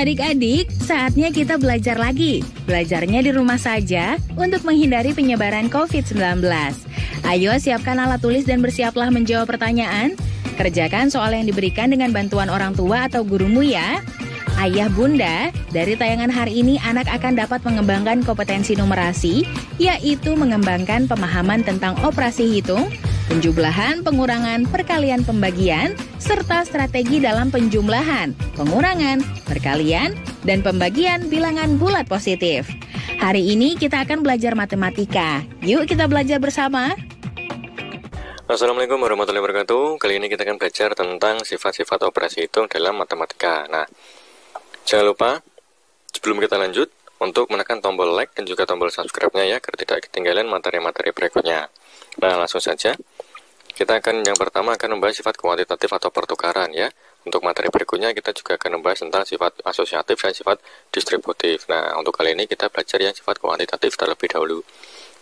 adik-adik, saatnya kita belajar lagi. Belajarnya di rumah saja untuk menghindari penyebaran COVID-19. Ayo siapkan alat tulis dan bersiaplah menjawab pertanyaan. Kerjakan soal yang diberikan dengan bantuan orang tua atau gurumu ya. Ayah bunda, dari tayangan hari ini anak akan dapat mengembangkan kompetensi numerasi, yaitu mengembangkan pemahaman tentang operasi hitung, penjumlahan, pengurangan, perkalian, pembagian, serta strategi dalam penjumlahan, pengurangan, perkalian, dan pembagian bilangan bulat positif. Hari ini kita akan belajar matematika. Yuk kita belajar bersama. Assalamualaikum warahmatullahi wabarakatuh. Kali ini kita akan belajar tentang sifat-sifat operasi hitung dalam matematika. Nah, jangan lupa sebelum kita lanjut untuk menekan tombol like dan juga tombol subscribe-nya ya, agar tidak ketinggalan materi-materi berikutnya. Nah, langsung saja. Kita akan yang pertama akan membahas sifat kuantitatif atau pertukaran ya. Untuk materi berikutnya kita juga akan membahas tentang sifat asosiatif dan sifat distributif. Nah, untuk kali ini kita belajar yang sifat kuantitatif terlebih dahulu.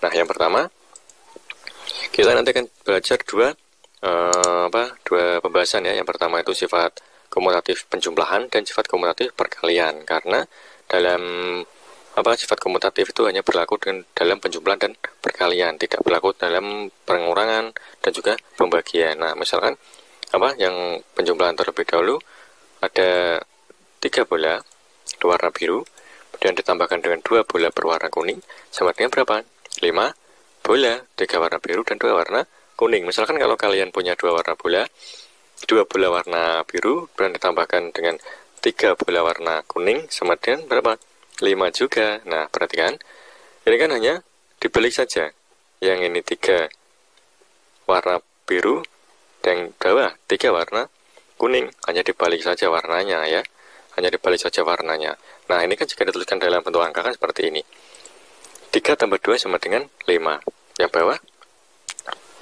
Nah, yang pertama kita nanti akan belajar dua pembahasan ya. Yang pertama itu sifat komutatif penjumlahan dan sifat komutatif perkalian. Karena dalam sifat komutatif itu hanya berlaku dalam penjumlahan dan perkalian, tidak berlaku dalam pengurangan dan juga pembagian. Nah, misalkan yang penjumlahan terlebih dahulu ada 3 bola berwarna biru, kemudian ditambahkan dengan 2 bola berwarna kuning, sama dengan berapa? 5 bola, 3 warna biru dan 2 warna kuning. Misalkan kalau kalian punya 2 warna bola, 2 bola warna biru, dan ditambahkan dengan 3 bola warna kuning, sama dengan berapa? 5 juga. Nah, perhatikan, ini kan hanya dibalik saja. Yang ini 3 warna biru dan bawah 3 warna kuning, hanya dibalik saja warnanya ya. Hanya dibalik saja warnanya. Nah, ini kan jika dituliskan dalam bentuk angka kan seperti ini. 3 tambah 2 sama dengan 5. Yang bawah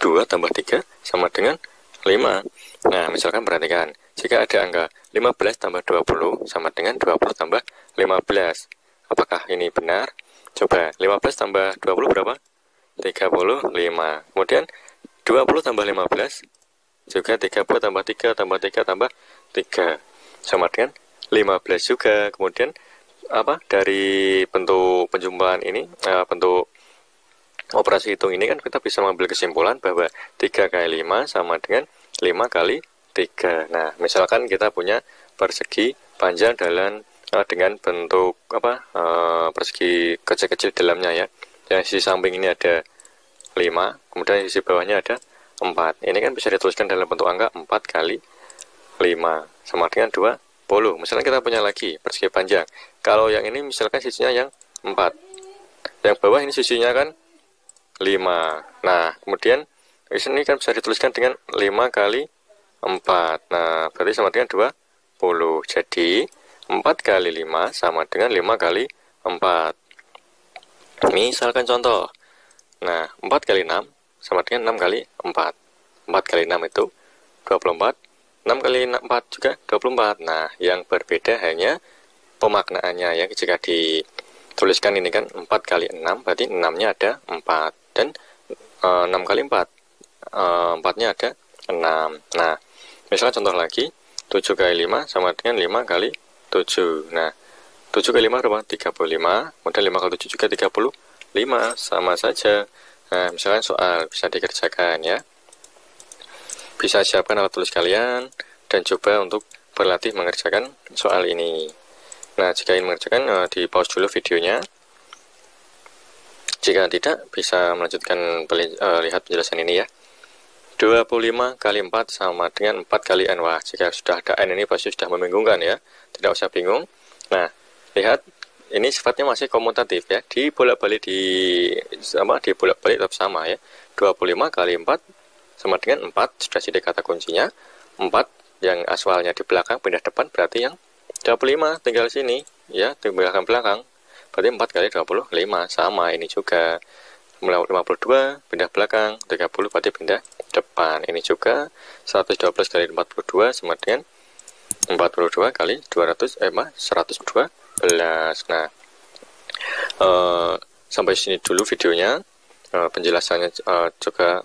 2 tambah 3 sama dengan 5. Nah, misalkan perhatikan, jika ada angka 15 tambah 20 sama dengan 20 tambah 15. Apakah ini benar? Coba, 15 tambah 20 berapa? 35. Kemudian 20 tambah 15 juga 30 tambah 3 tambah 3 tambah 3 sama dengan 15 juga. Kemudian dari bentuk penjumlahan ini, bentuk operasi hitung ini kan kita bisa mengambil kesimpulan bahwa 3 kali 5 sama dengan 5 kali 3. Nah, misalkan kita punya persegi panjang dengan bentuk persegi kecil-kecil dalamnya ya. Yang sisi samping ini ada 5, kemudian sisi bawahnya ada 4. Ini kan bisa dituliskan dalam bentuk angka 4 kali 5 sama dengan 20. Misalnya kita punya lagi persegi panjang. Kalau yang ini misalkan sisinya yang 4. Yang bawah ini sisinya kan 5. Nah, kemudian di sini kan bisa dituliskan dengan 5 kali 4. Nah, berarti sama dengan 20. Jadi 4 kali 5 sama dengan 5 kali 4. Misalkan contoh. Nah, 4 kali 6 sama dengan 6 kali 4. 4 kali 6 itu 24. 6 kali 4 juga 24. Nah, yang berbeda hanya pemaknaannya ya. Jika dituliskan ini kan 4 kali 6, berarti 6-nya ada 4. Dan 6 kali 4, 4-nya ada 6. Nah, misalkan contoh lagi, 7 kali 5 sama dengan 5 kali 7. Nah, 7 kali 5 berapa? 35. Kemudian 5 kali 7 juga 35. Sama saja. Nah, misalkan soal bisa dikerjakan ya. Bisa siapkan alat tulis kalian dan coba untuk berlatih mengerjakan soal ini. Nah, jika ingin mengerjakan, di pause dulu videonya. Jika tidak, bisa melanjutkan lihat penjelasan ini ya. 25 kali 4 sama dengan 4 kali N. Wah, jika sudah ada N ini pasti sudah membingungkan ya. Tidak usah bingung. Nah, lihat, ini sifatnya masih komutatif ya. Dibolak-balik tetap sama ya. 25 kali 4 sama dengan 4, sudah jadi kata kuncinya. 4 yang asalnya di belakang pindah depan, berarti yang 25 tinggal sini ya, tinggal belakang. Berarti 4 kali 25 sama ini juga. 52 pindah belakang, 30 berarti pindah depan. Ini juga 112 kali 42 sama dengan 42 kali 112. Nah, sampai sini dulu videonya. Penjelasannya juga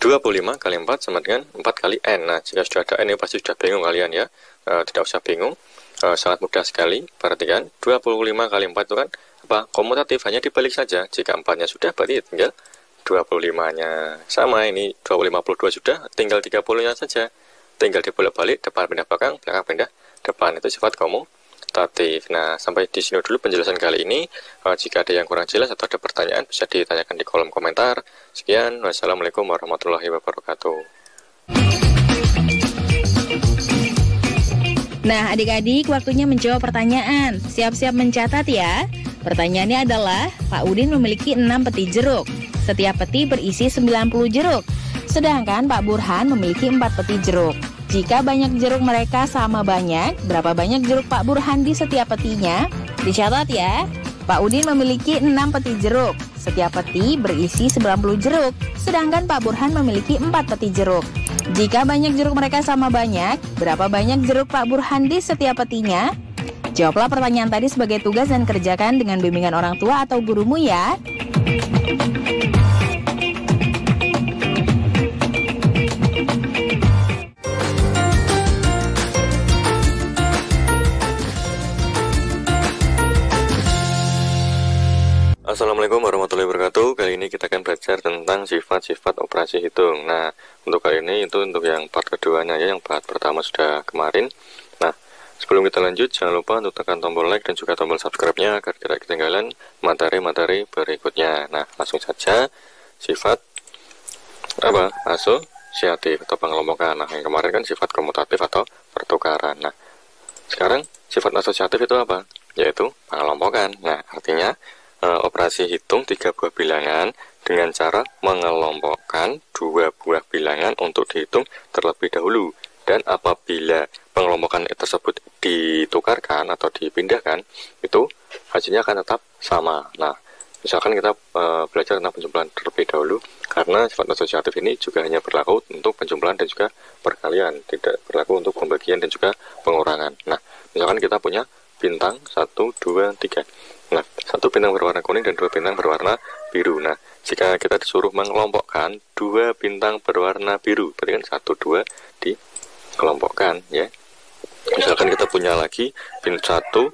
25 kali 4 sama dengan 4 kali N. Nah, jika sudah ada N ini pasti sudah bingung kalian ya. Tidak usah bingung, sangat mudah sekali. Perhatikan, 25 kali 4 itu kan apa? Komutatif, hanya dibalik saja. Jika 4-nya sudah, berarti tinggal 25-nya. Sama, ini 252 sudah, tinggal 30-nya saja. Tinggal dibolak-balik, depan pindah belakang, belakang pindah depan. Itu sifat komutatif. Nah, sampai di sini dulu penjelasan kali ini. Jika ada yang kurang jelas atau ada pertanyaan, bisa ditanyakan di kolom komentar. Sekian, wassalamualaikum warahmatullahi wabarakatuh. Nah, adik-adik, waktunya menjawab pertanyaan. Siap-siap mencatat ya. Pertanyaannya adalah, Pak Udin memiliki 6 peti jeruk. Setiap peti berisi 90 jeruk. Sedangkan Pak Burhan memiliki 4 peti jeruk. Jika banyak jeruk mereka sama banyak, berapa banyak jeruk Pak Burhan di setiap petinya? Dicatat ya. Pak Udin memiliki 6 peti jeruk. Setiap peti berisi 90 jeruk. Sedangkan Pak Burhan memiliki 4 peti jeruk. Jika banyak jeruk mereka sama banyak, berapa banyak jeruk Pak Burhan di setiap petinya? Jawablah pertanyaan tadi sebagai tugas dan kerjakan dengan bimbingan orang tua atau gurumu ya. Assalamualaikum warahmatullahi wabarakatuh. Kali ini kita akan belajar tentang sifat-sifat operasi hitung. Nah, untuk kali ini itu untuk yang part keduanya ya. Yang part pertama sudah kemarin. Nah, sebelum kita lanjut, jangan lupa untuk tekan tombol like dan juga tombol subscribe-nya agar tidak ketinggalan materi-materi berikutnya. Nah, langsung saja sifat apa? Asosiatif atau pengelompokan. Nah, yang kemarin kan sifat komutatif atau pertukaran. Nah, sekarang sifat asosiatif itu apa? Yaitu pengelompokan. Nah, artinya operasi hitung 3 buah bilangan dengan cara mengelompokkan 2 buah bilangan untuk dihitung terlebih dahulu, dan apabila pengelompokan tersebut ditukarkan atau dipindahkan, itu hasilnya akan tetap sama. Nah, misalkan kita belajar tentang penjumlahan terlebih dahulu, karena sifat asosiatif ini juga hanya berlaku untuk penjumlahan dan juga perkalian, tidak berlaku untuk pembagian dan juga pengurangan. Nah, misalkan kita punya bintang 1, 2, 3. Nah, 1 bintang berwarna kuning dan 2 bintang berwarna biru. Nah, jika kita disuruh mengelompokkan 2 bintang berwarna biru, berarti kan 1, 2 dikelompokkan ya. Misalkan kita punya lagi bintang 1,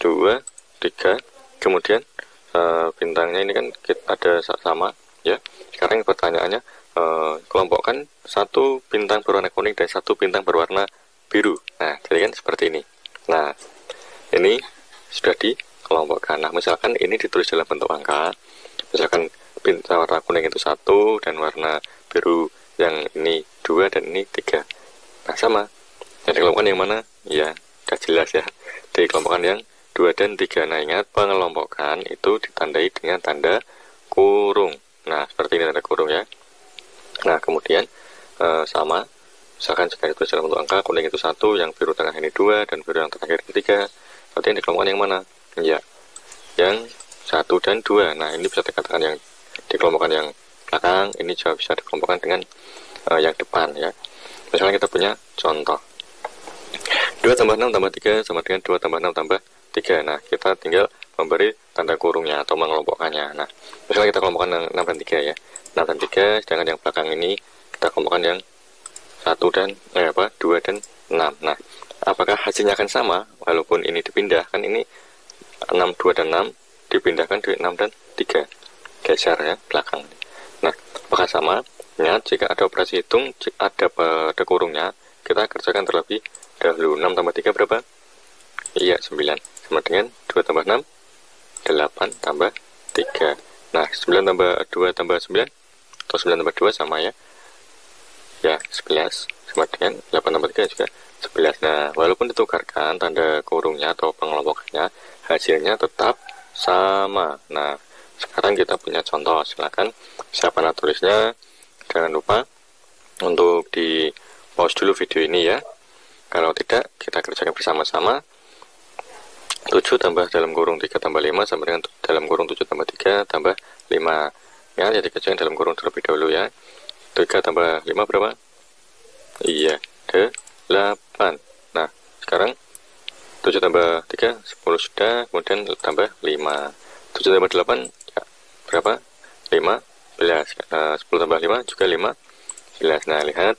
2, 3, kemudian bintangnya ini kan ada sama ya. Sekarang pertanyaannya, kelompokkan 1 bintang berwarna kuning dan 1 bintang berwarna biru. Nah, jadi kan seperti ini. Nah, ini sudah dikelompokkan. Nah, misalkan ini ditulis dalam bentuk angka. Misalkan bintang warna kuning itu 1 dan warna biru yang ini 2 dan ini 3. Nah, sama. Yang dikelompokkan yang mana? Ya, sudah jelas ya. Dikelompokkan yang 2 dan 3. Nah, ingat pengelompokan itu ditandai dengan tanda kurung. Nah, seperti ini tanda kurung ya. Nah, kemudian sama. Misalkan jika ditulis dalam bentuk angka, kuning itu 1, yang biru tengah ini 2, dan biru yang terakhir ini 3. Berarti yang dikelompokkan yang mana? Ya, yang 1 dan 2. Nah, ini bisa dikatakan yang dikelompokkan yang belakang, ini juga bisa dikelompokkan dengan yang depan ya. Misalnya kita punya contoh 2 tambah 6 tambah 3 sama dengan 2 tambah 6 tambah 3. Nah, kita tinggal memberi tanda kurungnya atau mengelompokkannya. Nah, misalnya kita kelompokkan yang 6 dan 3 ya. 6 dan 3, sedangkan yang belakang ini kita kelompokkan yang 1 dan 2 dan 6. Nah, apakah hasilnya akan sama walaupun ini dipindah? Kan ini 6, 2 dan 6 dipindahkan ke 6 dan 3, geser ya belakang. Nah, apakah sama? Ingat, jika ada operasi hitung ada pada kurungnya, kita kerjakan terlebih dahulu. 6 tambah 3 berapa? Iya, 9. Sama dengan 2 tambah 6, 8 tambah 3. Nah, 9 tambah 2 tambah 9 atau 9 tambah 2 sama ya. Ya, 11 sama dengan 8 tambah 3 juga 11. Nah, walaupun ditukarkan tanda kurungnya atau pengelompokannya, hasilnya tetap sama. Nah, sekarang kita punya contoh. Silakan siapkan tulisnya. Jangan lupa untuk di pause dulu video ini ya. Kalau tidak, kita kerjakan bersama-sama. 7 tambah dalam kurung 3 tambah 5 sama dengan dalam kurung 7 tambah 3 tambah 5. Ya, jadi kerjakan dalam kurung terlebih dahulu ya. 3 tambah 5 berapa? Iya, 8. Nah, sekarang 7 tambah 3, 10 sudah, kemudian tambah 5. 7 tambah 8, ya, berapa? 15. 10 tambah 5 juga 15. 11. Nah, lihat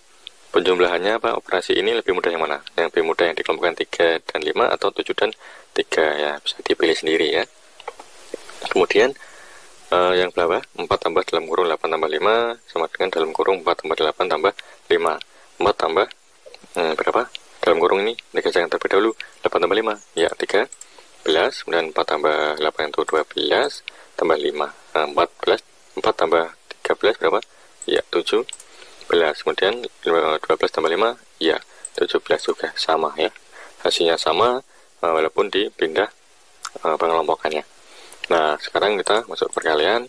penjumlahannya apa? Operasi ini lebih mudah yang mana? Yang lebih mudah yang dikelompokkan 3 dan 5 atau 7 dan 3 ya, bisa dipilih sendiri ya. Kemudian yang bawah 4 tambah dalam kurung 8 tambah 5 sama dengan dalam kurung 4 tambah 8 tambah 5. 4 tambah berapa? Dalam kurung ini dikerjakan terlebih dahulu. 8 tambah 5 ya 13. Kemudian 4 tambah 8 itu 12 tambah 5 14. 4 tambah 13 berapa? Ya 17. Kemudian 12 tambah 5 ya 17 juga, sama ya, hasilnya sama walaupun dipindah pengelompokannya. Nah, sekarang kita masuk perkalian.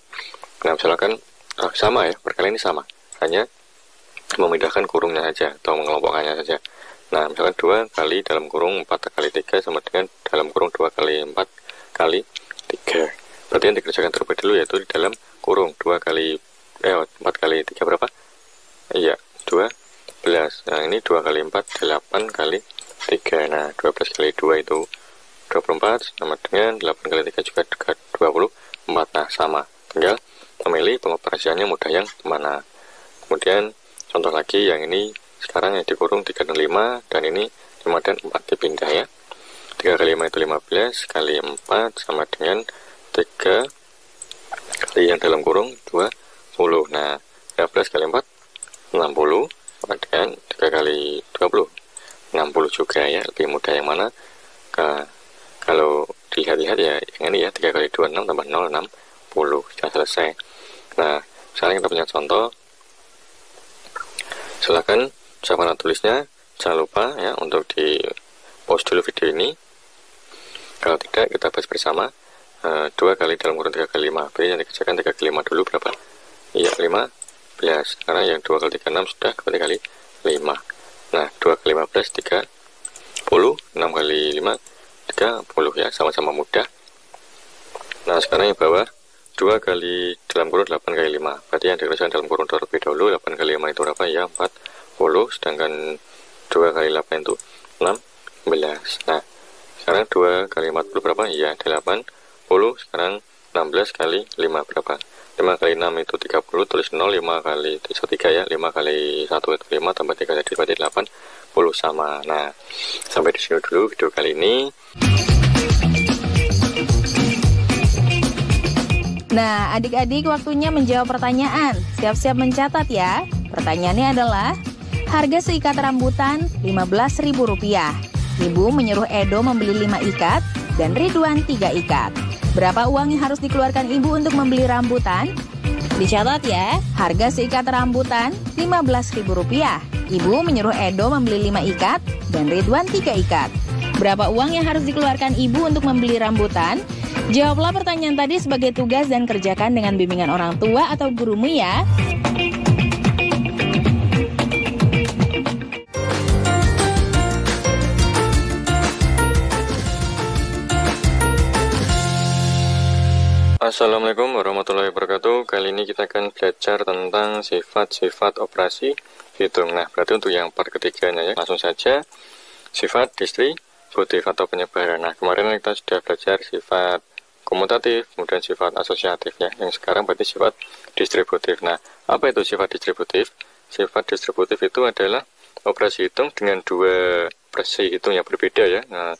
Nah, misalkan sama ya, perkalian ini sama, hanya memindahkan kurungnya saja atau mengelompokkannya saja. Nah, misalkan 2 kali dalam kurung 4 kali 3 sama dengan dalam kurung 2 kali 4 kali 3. Berarti yang dikerjakan terlebih dahulu yaitu di dalam kurung 4 kali 3 berapa? Iya, 12. Nah, ini 2 kali 4 8 kali 3. Nah, 12 kali 2 itu 24 sama dengan 8 kali 3 juga 24. Nah, sama, tinggal memilih pengoperasiannya mudah yang mana. Kemudian contoh lagi yang ini sekarang yang dikurung 3 dan 5, dan ini 5 dan 4 dipindah ya. 3 kali 5 itu 15 kali 4 sama dengan 3 kali yang dalam kurung 20. Nah, 15 kali 4 60 sama dengan 3 kali 20 60 juga ya. Lebih mudah yang mana? Kalau dilihat-lihat ya yang ini ya, 3 kali 2 6 tambah 0 60. Sudah selesai. Nah, sekarang kita punya contoh. Silakan siapa tulisnya, jangan lupa ya untuk di pause dulu video ini. Kalau tidak, kita bahas bersama. 2 kali dalam kurung 3 kali 5. Berarti yang dikerjakan 3 kali 5 dulu berapa? Iya, 15. Karena yang 2 kali 3 6 sudah 2 kali 5. Nah, 2 kali 15 30. 6 kali 5 30 ya, sama-sama mudah. Nah, sekarang yang bawah 2 kali dalam kurung 8 kali 5. Berarti yang dikerjakan dalam kurung terlebih dahulu. 8 kali 5 itu berapa ya? 40. Sedangkan 2 kali 8 itu 16. Nah, sekarang 2 kali 40 berapa? Ya, 80. Sekarang 16 kali 5 berapa? 5 kali 6 itu 30, tulis 0. 5 kali 3 ya, 5 kali 1 itu 5, tambah 3 jadi berarti 80 sama. Nah, sampai di sini dulu video kali ini. Nah, adik-adik waktunya menjawab pertanyaan. Siap-siap mencatat ya. Pertanyaannya adalah, harga seikat rambutan Rp15.000. Ibu menyuruh Edo membeli 5 ikat dan Ridwan 3 ikat. Berapa uang yang harus dikeluarkan ibu untuk membeli rambutan? Dicatat ya, harga seikat rambutan Rp15.000. Ibu menyuruh Edo membeli 5 ikat dan Ridwan 3 ikat. Berapa uang yang harus dikeluarkan ibu untuk membeli rambutan? Jawablah pertanyaan tadi sebagai tugas dan kerjakan dengan bimbingan orang tua atau gurumu ya. Assalamualaikum warahmatullahi wabarakatuh. Kali ini kita akan belajar tentang sifat-sifat operasi hitung. Nah, berarti untuk yang part ketiganya ya, langsung saja sifat distributif atau penyebaran. Nah, kemarin kita sudah belajar sifat komutatif, kemudian sifat asosiatif ya. Yang sekarang berarti sifat distributif. Nah, apa itu sifat distributif? Sifat distributif itu adalah operasi hitung dengan 2 operasi hitung yang berbeda ya. Nah,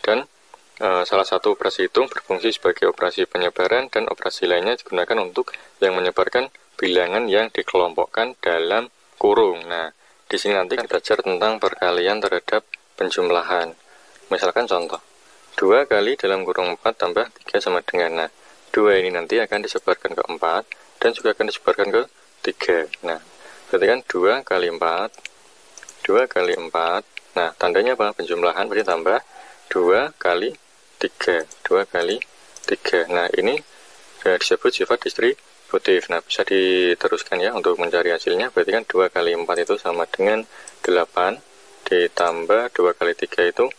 dan salah satu operasi hitung berfungsi sebagai operasi penyebaran dan operasi lainnya digunakan untuk yang menyebarkan bilangan yang dikelompokkan dalam kurung. Nah, di sini nanti kita belajar tentang perkalian terhadap penjumlahan. Misalkan contoh, 2 kali dalam kurung 4 tambah 3 sama dengan, nah 2 ini nanti akan disebarkan ke 4 dan juga akan disebarkan ke 3. Nah, berarti kan 2 kali 4, 2 kali 4, nah tandanya apa? Penjumlahan, berarti tambah 2 kali 3, 2 kali 3. Nah, ini disebut sifat distributif. Nah, bisa diteruskan ya untuk mencari hasilnya. Berarti kan 2 kali 4 itu sama dengan 8, ditambah 2 kali 3 itu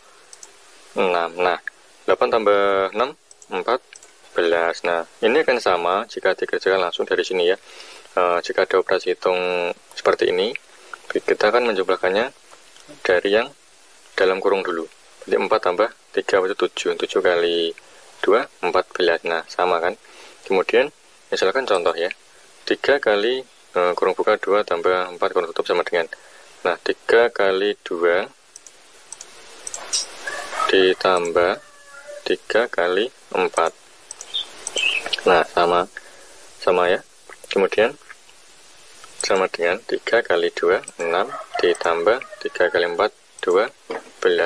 6. Nah, 8 tambah 6, 14. Nah, ini akan sama jika dikerjakan langsung dari sini ya. Jika ada operasi hitung seperti ini, kita akan menjumlahkannya dari yang dalam kurung dulu. Jadi 4 tambah 3 itu 7. 7 kali 2, 14. Nah, sama kan. Kemudian, misalkan contoh ya. 3 kali kurung buka 2 tambah 4 kurung tutup sama dengan, nah 3 kali 2 ditambah 3 kali 4. Nah, sama ya. Kemudian sama dengan 3 kali 2 6 ditambah 3 kali 4 12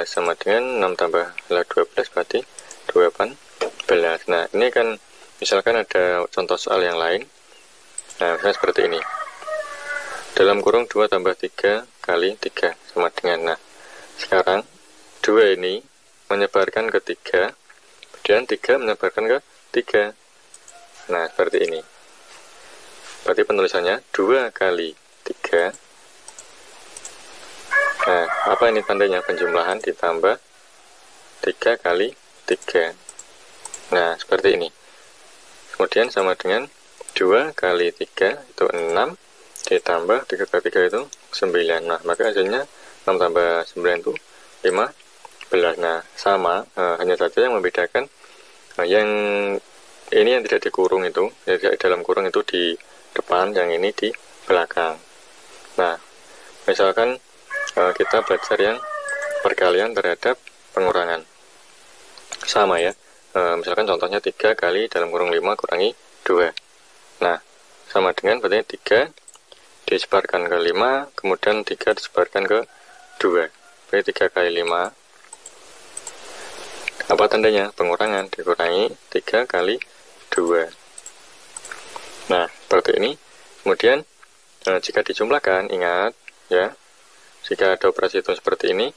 sama dengan 6 tambah 12 berarti 18. Nah, ini kan misalkan ada contoh soal yang lain. Nah, misalnya seperti ini. Dalam kurung 2 tambah 3 kali 3 sama dengan. Nah, sekarang 2 ini menyebarkan ke 3, kemudian 3 menyebarkan ke 3. Nah, seperti ini. Berarti penulisannya 2 kali 3. Nah, apa ini tandanya? Penjumlahan ditambah 3 kali 3. Nah, seperti ini. Kemudian sama dengan 2 kali 3 itu 6 ditambah 3 kali 3 itu 9. Nah, maka hasilnya 6 tambah 9 itu 15. Nah, sama, hanya saja yang membedakan yang ini yang tidak dikurung itu, yang tidak dalam kurung itu di depan, yang ini di belakang. Nah, misalkan kita belajar yang perkalian terhadap pengurangan. Sama ya. Misalkan contohnya 3 kali dalam kurung 5 kurangi 2. Nah, sama dengan berarti 3 disebarkan ke 5, kemudian 3 disebarkan ke 2. Berarti 3 kali 5. Apa tandanya? Pengurangan, dikurangi 3 kali 2. Nah, seperti ini. Kemudian, jika dijumlahkan, ingat ya, jika ada operasi hitung seperti ini,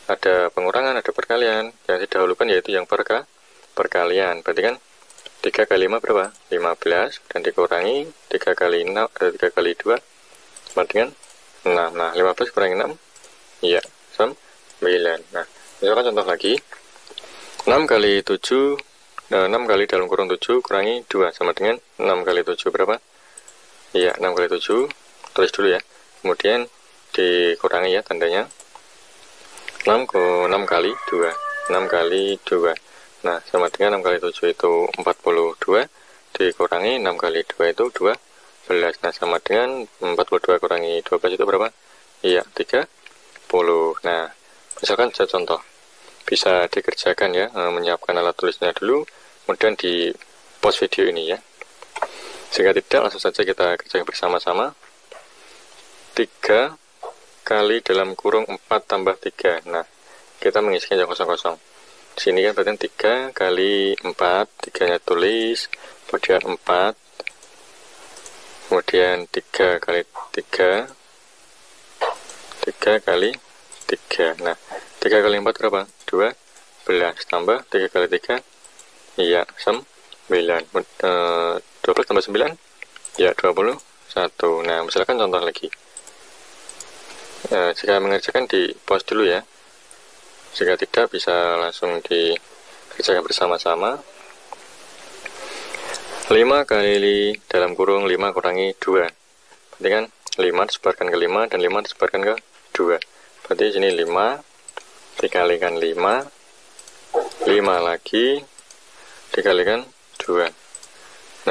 ada pengurangan, ada perkalian. Yang didahulukan yaitu yang perkalian. Berarti kan 3 kali 5 berapa? 15. Dan dikurangi 3 kali 6, 3 kali 2 sama dengan 6. Nah, 15 kurangi 6, iya, 9. Nah, misalkan contoh lagi, 6 kali 7, 6 kali dalam kurung 7 kurangi 2 sama dengan 6 kali 7 berapa? Iya, 6 kali 7, tulis dulu ya. Kemudian dikurangi ya tandanya. 6 kali 2, 6 kali 2. Nah, sama dengan 6 kali 7 itu 42, dikurangi 6 kali 2 itu 12. Nah, sama dengan 42 kurangi 12 itu berapa? Iya, 30. Nah, misalkan saya contoh. Bisa dikerjakan ya, menyiapkan alat tulisnya dulu, kemudian di pause video ini ya. Jika tidak, langsung saja kita kerjakan bersama-sama. 3 kali dalam kurung 4 tambah 3. Nah, kita mengisikan yang kosong-kosong. Di sini kan berarti 3 kali 4, 3-nya tulis, kemudian 4, kemudian 3 kali 3, 3 kali 3. Nah, 3 kali 4 berapa? 12 tambah 3 kali 3, iya, 9. 12 tambah 9, ya 21. Nah, misalkan contoh lagi. Jika mengerjakan di pause dulu ya. Jika tidak, bisa langsung dikerjakan bersama-sama. 5 kali dalam kurung 5 kurangi 2. Berarti kan 5 disebarkan ke 5 dan 5 disebarkan ke 2. Berarti sini 5 dikalikan 5, 5 lagi dikalikan 2.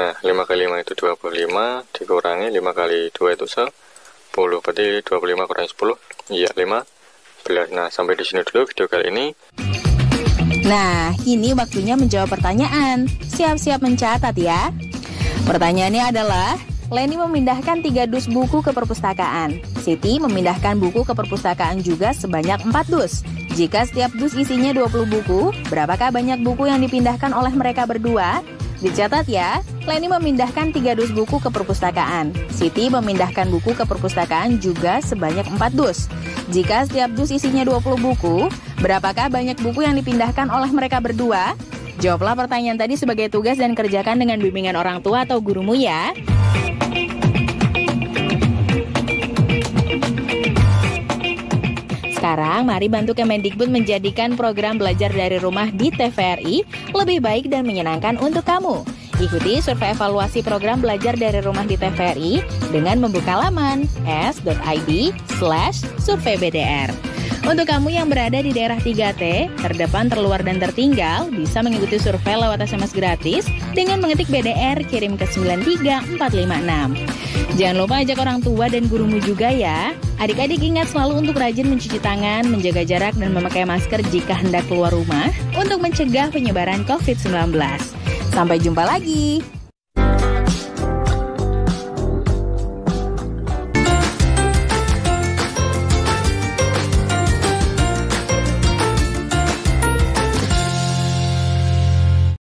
Nah, 5 kali 5 itu 25, dikurangi 5 kali 2 itu 10. Berarti 25 kurangi 10, iya 15. Nah, sampai di sini dulu video kali ini. Nah, kini waktunya menjawab pertanyaan. Siap-siap mencatat ya. Pertanyaannya adalah, Leni memindahkan 3 dus buku ke perpustakaan. Siti memindahkan buku ke perpustakaan juga sebanyak 4 dus. Jika setiap dus isinya 20 buku, berapakah banyak buku yang dipindahkan oleh mereka berdua? Dicatat ya, Leni memindahkan 3 dus buku ke perpustakaan. Siti memindahkan buku ke perpustakaan juga sebanyak 4 dus. Jika setiap dus isinya 20 buku, berapakah banyak buku yang dipindahkan oleh mereka berdua? Jawablah pertanyaan tadi sebagai tugas dan kerjakan dengan bimbingan orang tua atau gurumu ya. Sekarang, mari bantu Kemendikbud menjadikan program belajar dari rumah di TVRI lebih baik dan menyenangkan untuk kamu. Ikuti survei evaluasi program belajar dari rumah di TVRI dengan membuka laman s.id/surveibdr. Untuk kamu yang berada di daerah 3T, terdepan, terluar, dan tertinggal, bisa mengikuti survei lewat SMS gratis dengan mengetik BDR kirim ke 93456. Jangan lupa ajak orang tua dan gurumu juga ya. Adik-adik ingat selalu untuk rajin mencuci tangan, menjaga jarak, dan memakai masker jika hendak keluar rumah untuk mencegah penyebaran COVID-19. Sampai jumpa lagi.